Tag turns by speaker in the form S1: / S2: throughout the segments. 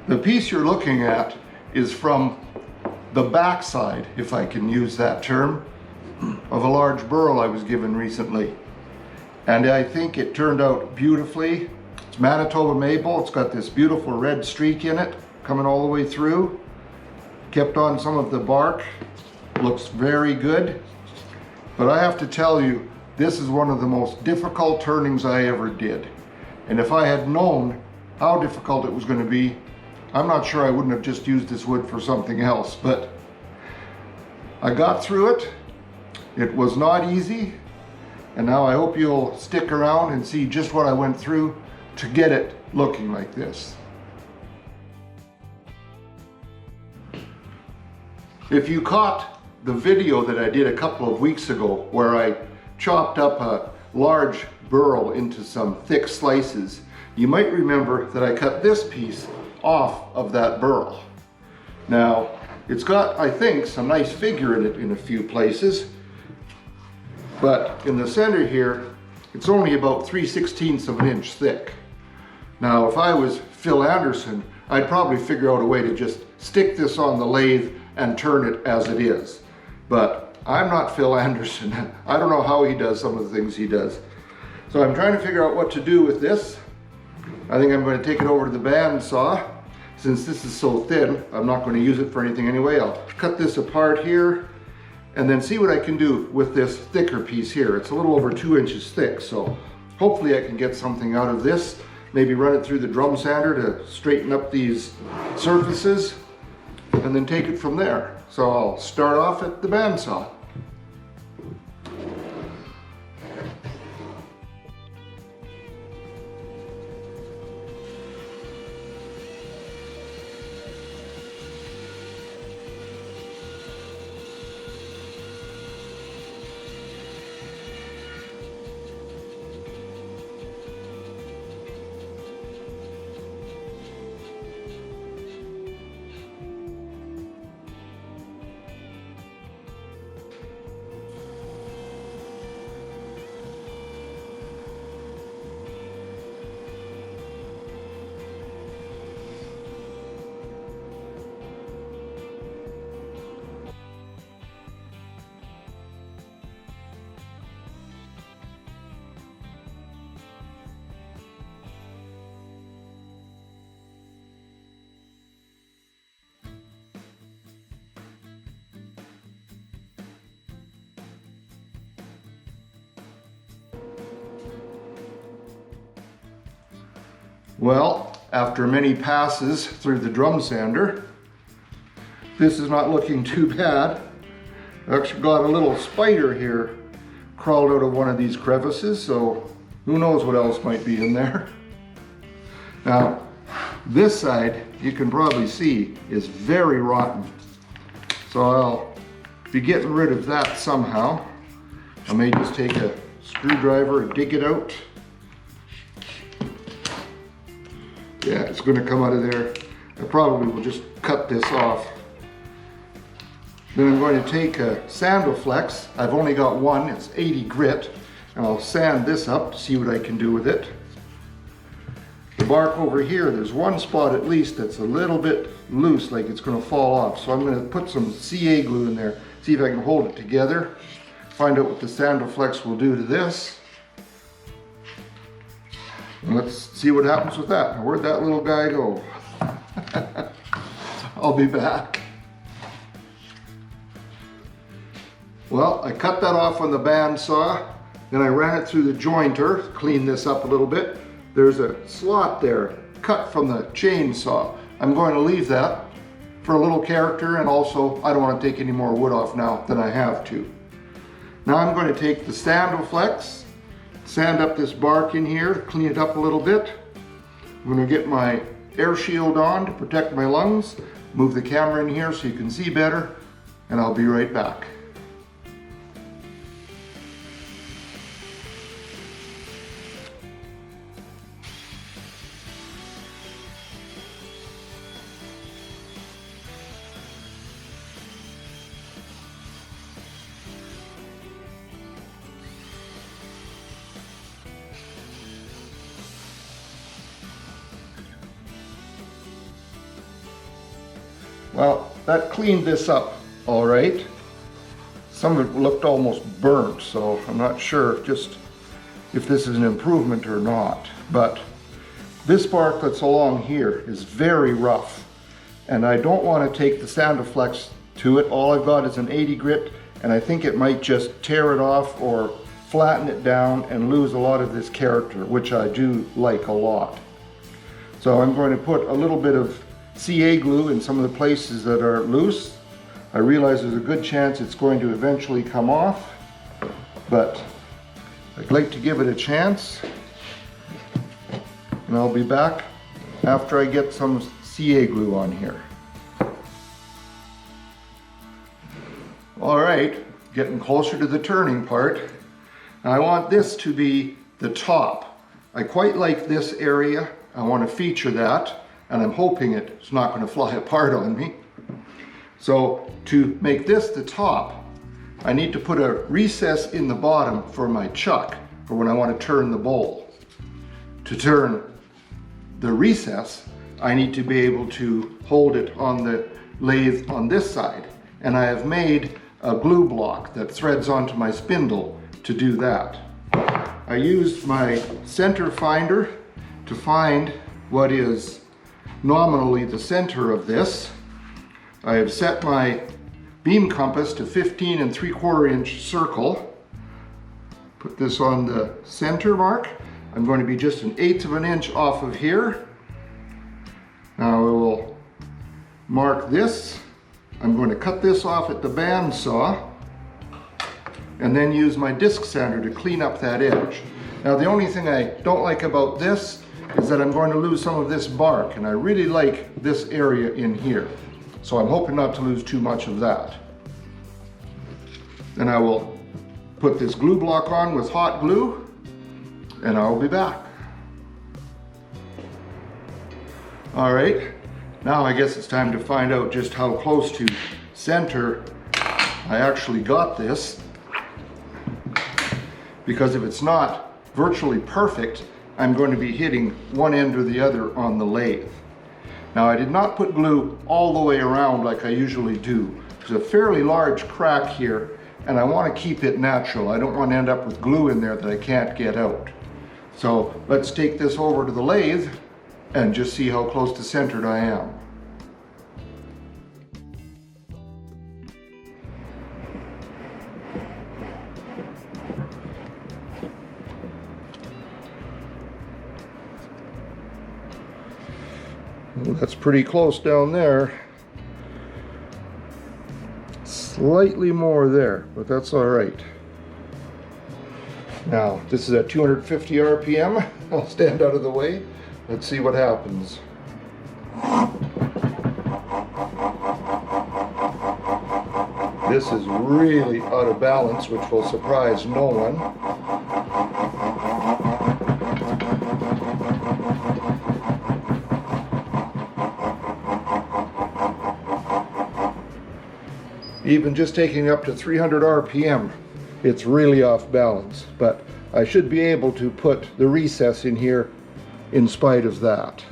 S1: The piece you're looking at is from the backside, if I can use that term, of a large burl I was given recently. And I think it turned out beautifully. It's Manitoba maple. It's got this beautiful red streak in it coming all the way through. Kept on some of the bark. Looks very good. But I have to tell you, this is one of the most difficult turnings I ever did. And if I had known how difficult it was going to be, I'm not sure I wouldn't have just used this wood for something else. But I got through it. It was not easy. And now I hope you'll stick around and see just what I went through to get it looking like this. If you caught the video that I did a couple of weeks ago where I chopped up a large burl into some thick slices, you might remember that I cut this piece off of that burl. Now, it's got, I think, some nice figure in it in a few places, but in the center here, it's only about 3/16 of an inch thick. Now, if I was Phil Anderson, I'd probably figure out a way to just stick this on the lathe and turn it as it is. But I'm not Phil Anderson. I don't know how he does some of the things he does. So I'm trying to figure out what to do with this. I think I'm going to take it over to the bandsaw. Since this is so thin, I'm not going to use it for anything anyway. I'll cut this apart here and then see what I can do with this thicker piece here. It's a little over 2 inches thick, so hopefully I can get something out of this. Maybe run it through the drum sander to straighten up these surfaces and then take it from there. So I'll start off at the bandsaw. Well, after many passes through the drum sander, this is not looking too bad. I actually got a little spider here crawled out of one of these crevices, so who knows what else might be in there. Now, this side, you can probably see, is very rotten. So I'll be getting rid of that somehow. I may just take a screwdriver and dig it out. Yeah, it's going to come out of there. I probably will just cut this off. Then I'm going to take a Sandoflex. I've only got one, it's 80 grit, and I'll sand this up to see what I can do with it. The bark over here, there's one spot at least that's a little bit loose, like it's going to fall off. So I'm going to put some CA glue in there, see if I can hold it together, find out what the Sandoflex will do to this. And let's see what happens with that. Now, where'd that little guy go? I'll be back. Well, I cut that off on the bandsaw, then I ran it through the jointer, clean this up a little bit. There's a slot there, cut from the chainsaw. I'm going to leave that for a little character, and also I don't want to take any more wood off now than I have to. Now I'm going to take the Sandoflex, sand up this bark in here, clean it up a little bit. I'm going to get my air shield on to protect my lungs, move the camera in here so you can see better, and I'll be right back. Well, that cleaned this up all right. Some of it looked almost burnt, so I'm not sure just if this is an improvement or not. But this bark that's along here is very rough, and I don't want to take the Sandiflex to it. All I've got is an 80 grit, and I think it might just tear it off or flatten it down and lose a lot of this character, which I do like a lot. So I'm going to put a little bit of CA glue in some of the places that are loose. I realize there's a good chance it's going to eventually come off, but I'd like to give it a chance. And I'll be back after I get some CA glue on here. All right, getting closer to the turning part. Now I want this to be the top. I quite like this area. I want to feature that, and I'm hoping it's not going to fly apart on me. So to make this the top, I need to put a recess in the bottom for my chuck, for when I want to turn the bowl. To turn the recess, I need to be able to hold it on the lathe on this side. And I have made a glue block that threads onto my spindle to do that. I used my center finder to find what is nominally the center of this. I have set my beam compass to 15 3/4 inch circle. Put this on the center mark. I'm going to be just 1/8 of an inch off of here. Now I will mark this. I'm going to cut this off at the bandsaw and then use my disc sander to clean up that edge. Now the only thing I don't like about this is that I'm going to lose some of this bark, and I really like this area in here. So I'm hoping not to lose too much of that. Then I will put this glue block on with hot glue, and I'll be back. All right, now I guess it's time to find out just how close to center I actually got this. Because if it's not virtually perfect, I'm going to be hitting one end or the other on the lathe. Now I did not put glue all the way around like I usually do. There's a fairly large crack here, and I want to keep it natural. I don't want to end up with glue in there that I can't get out. So let's take this over to the lathe and just see how close to centered I am. Well, that's pretty close down there. Slightly more there, but that's all right. Now, this is at 250 RPM. I'll stand out of the way. Let's see what happens. This is really out of balance, which will surprise no one. Even just taking up to 300 RPM, it's really off balance, but I should be able to put the recess in here in spite of that.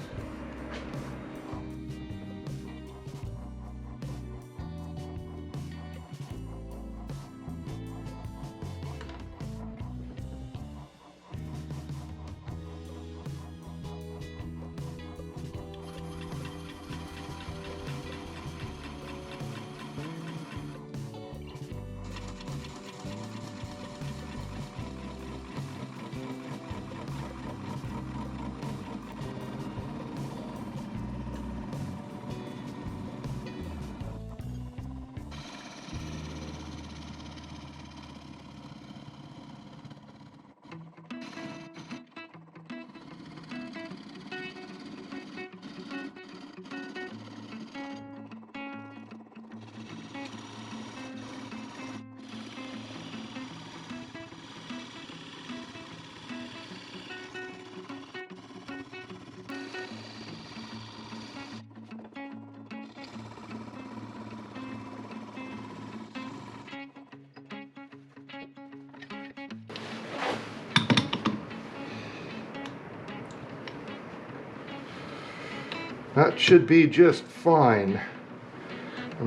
S1: That should be just fine.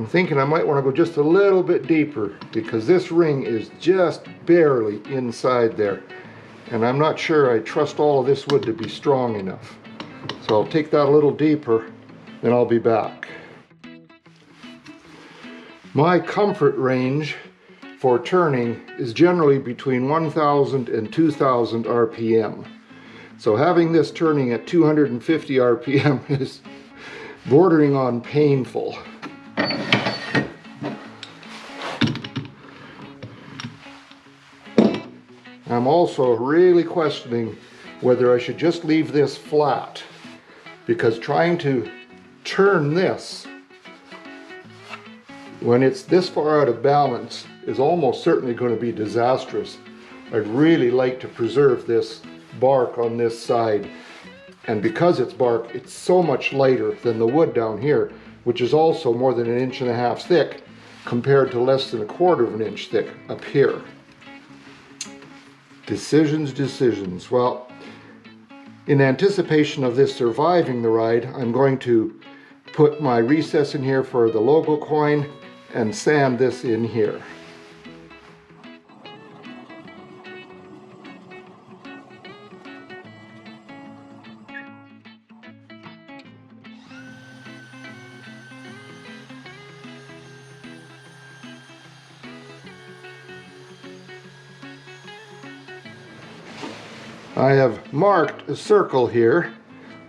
S1: I'm thinking I might want to go just a little bit deeper because this ring is just barely inside there. And I'm not sure I trust all of this wood to be strong enough. So I'll take that a little deeper, then I'll be back. My comfort range for turning is generally between 1000 and 2000 RPM. So having this turning at 250 RPM is bordering on painful. I'm also really questioning whether I should just leave this flat, because trying to turn this when it's this far out of balance is almost certainly going to be disastrous. I'd really like to preserve this bark on this side, and because it's bark, it's so much lighter than the wood down here, which is also more than 1.5 inches thick compared to less than 1/4 of an inch thick up here. Decisions. Well, in anticipation of this surviving the ride, I'm going to put my recess in here for the logo coin and sand this in here. I have marked a circle here,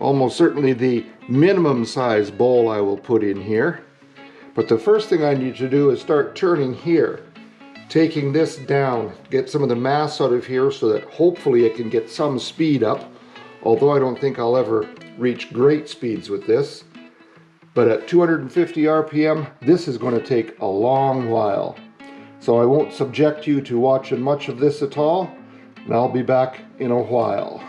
S1: almost certainly the minimum size bowl I will put in here. But the first thing I need to do is start turning here, taking this down, get some of the mass out of here so that hopefully it can get some speed up, although I don't think I'll ever reach great speeds with this. But at 250 RPM, this is going to take a long while. So I won't subject you to watching much of this at all, and I'll be back in a while.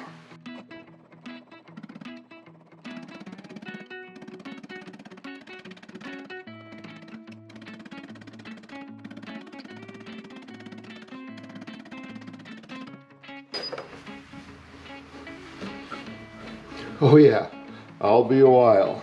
S1: Oh yeah, I'll be a while.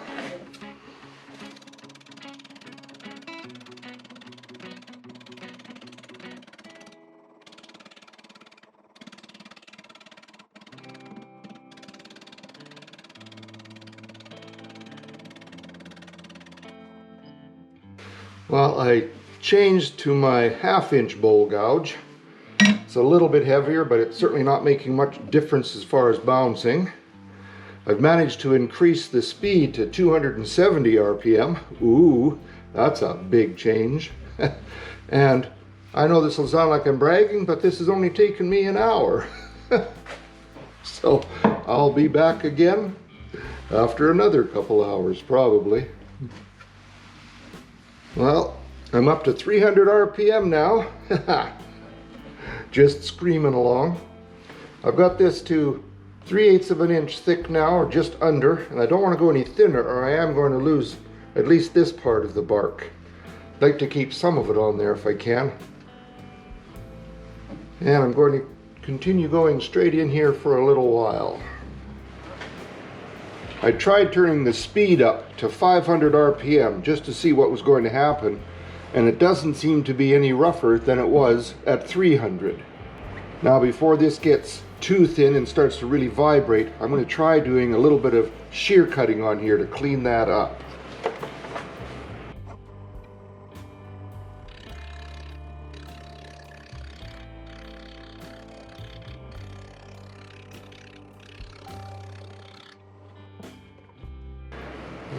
S1: Well, I changed to my 1/2 inch bowl gouge. It's a little bit heavier, but it's certainly not making much difference as far as bouncing. I've managed to increase the speed to 270 RPM. Ooh, that's a big change. And I know this will sound like I'm bragging, but this has only taken me an hour. So I'll be back again after another couple hours probably. Well, I'm up to 300 RPM now. Just screaming along. I've got this to 3/8 of an inch thick now, or just under, and I don't want to go any thinner or I am going to lose at least this part of the bark. I'd like to keep some of it on there if I can. And I'm going to continue going straight in here for a little while. I tried turning the speed up to 500 RPM just to see what was going to happen, and it doesn't seem to be any rougher than it was at 300. Now before this gets too thin and starts to really vibrate, I'm going to try doing a little bit of shear cutting on here to clean that up.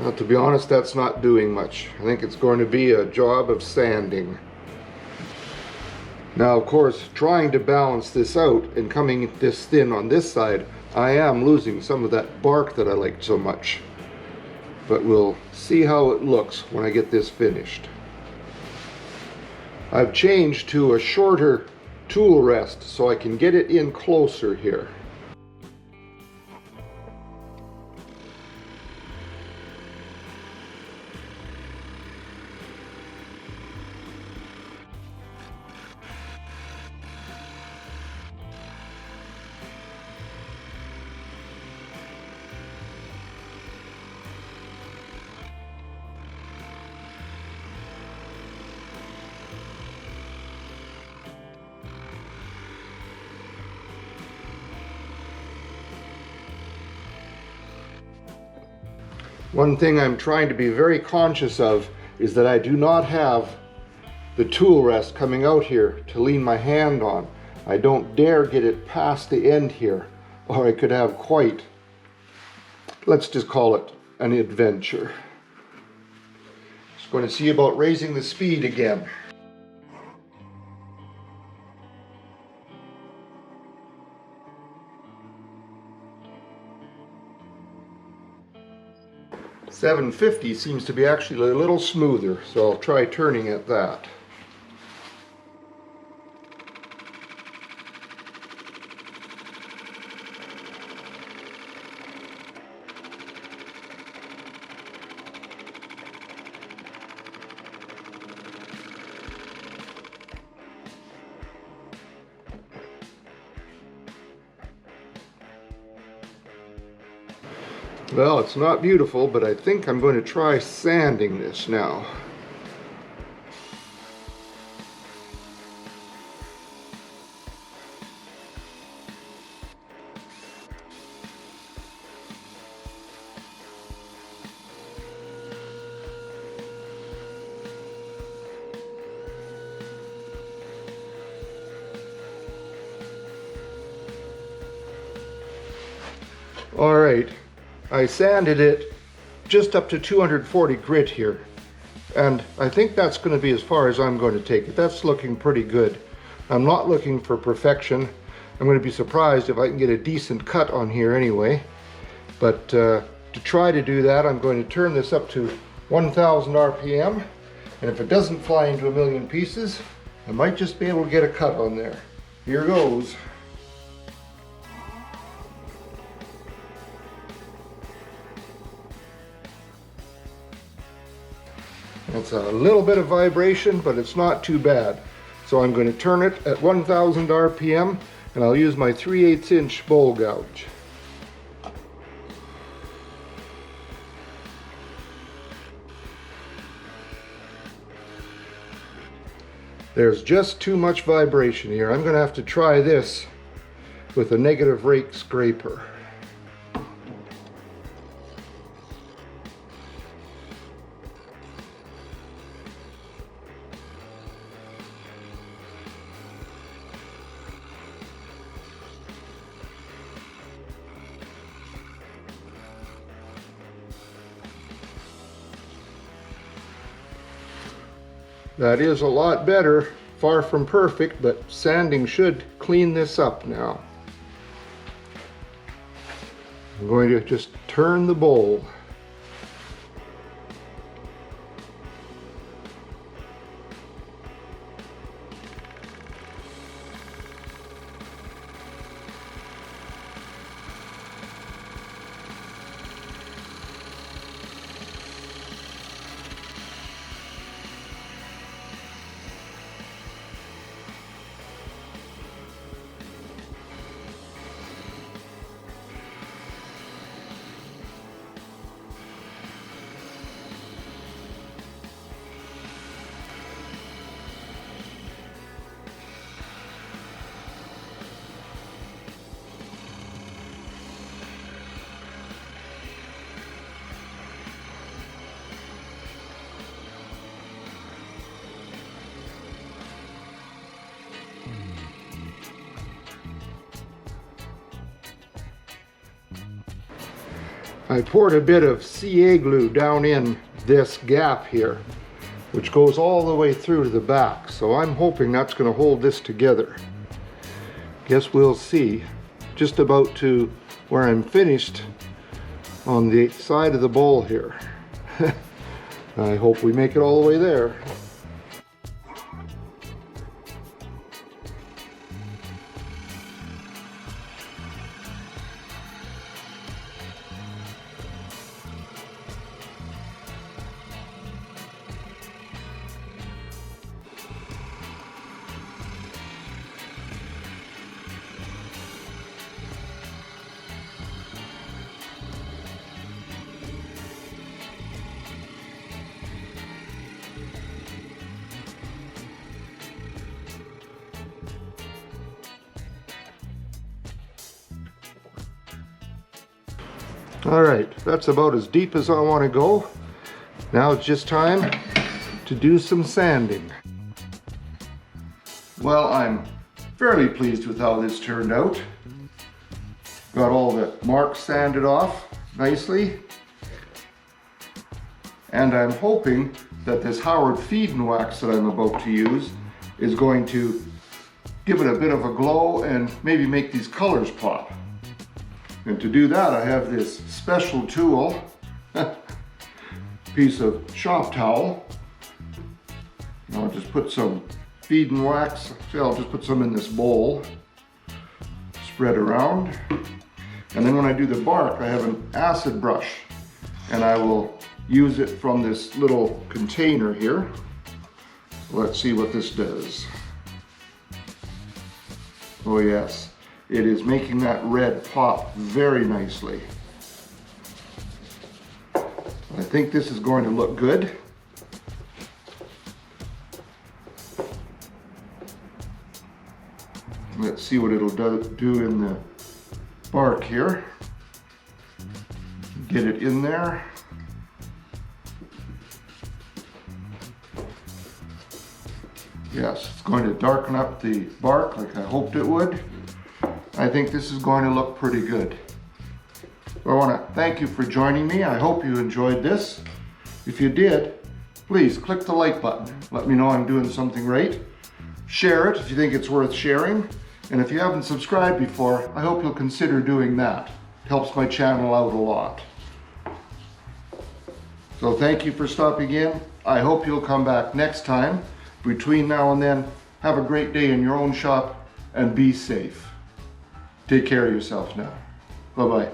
S1: Well, to be honest, that's not doing much. I think it's going to be a job of sanding. Now, of course, trying to balance this out and coming this thin on this side, I am losing some of that bark that I liked so much. But we'll see how it looks when I get this finished. I've changed to a shorter tool rest so I can get it in closer here. One thing I'm trying to be very conscious of is that I do not have the tool rest coming out here to lean my hand on. I don't dare get it past the end here, or I could have quite, let's just call it an adventure. Just going to see about raising the speed again. $750 seems to be actually a little smoother, so I'll try turning at that. Well, it's not beautiful, but I think I'm going to try sanding this now. All right. I sanded it just up to 240 grit here, and I think that's going to be as far as I'm going to take it. That's looking pretty good. I'm not looking for perfection. I'm going to be surprised if I can get a decent cut on here anyway, but to try to do that, I'm going to turn this up to 1000 RPM, and if it doesn't fly into a million pieces, I might just be able to get a cut on there. Here goes. It's a little bit of vibration, but it's not too bad. So I'm going to turn it at 1000 RPM, and I'll use my 3/8 inch bowl gouge. There's just too much vibration here. I'm going to have to try this with a negative rake scraper. That is a lot better, far from perfect, but sanding should clean this up now. I'm going to just turn the bowl. I poured a bit of CA glue down in this gap here, which goes all the way through to the back. So I'm hoping that's going to hold this together. Guess we'll see. Just about to where I'm finished on the side of the bowl here. I hope we make it all the way there. All right, that's about as deep as I want to go. Now it's just time to do some sanding. Well, I'm fairly pleased with how this turned out. Got all the marks sanded off nicely. And I'm hoping that this Howard feed and wax that I'm about to use is going to give it a bit of a glow and maybe make these colors pop. And to do that, I have this special tool, piece of shop towel. I'll just put some feed and wax. See, I'll just put some in this bowl, spread around. And then when I do the bark, I have an acid brush, and I will use it from this little container here. Let's see what this does. Oh yes. It is making that red pop very nicely. I think this is going to look good. Let's see what it'll do in the bark here. Get it in there. Yes, it's going to darken up the bark like I hoped it would. I think this is going to look pretty good. I want to thank you for joining me. I hope you enjoyed this. If you did, please click the like button. Let me know I'm doing something right. Share it if you think it's worth sharing. And if you haven't subscribed before, I hope you'll consider doing that. It helps my channel out a lot. So thank you for stopping in. I hope you'll come back next time. Between now and then, have a great day in your own shop and be safe. Take care of yourself now. Bye-bye.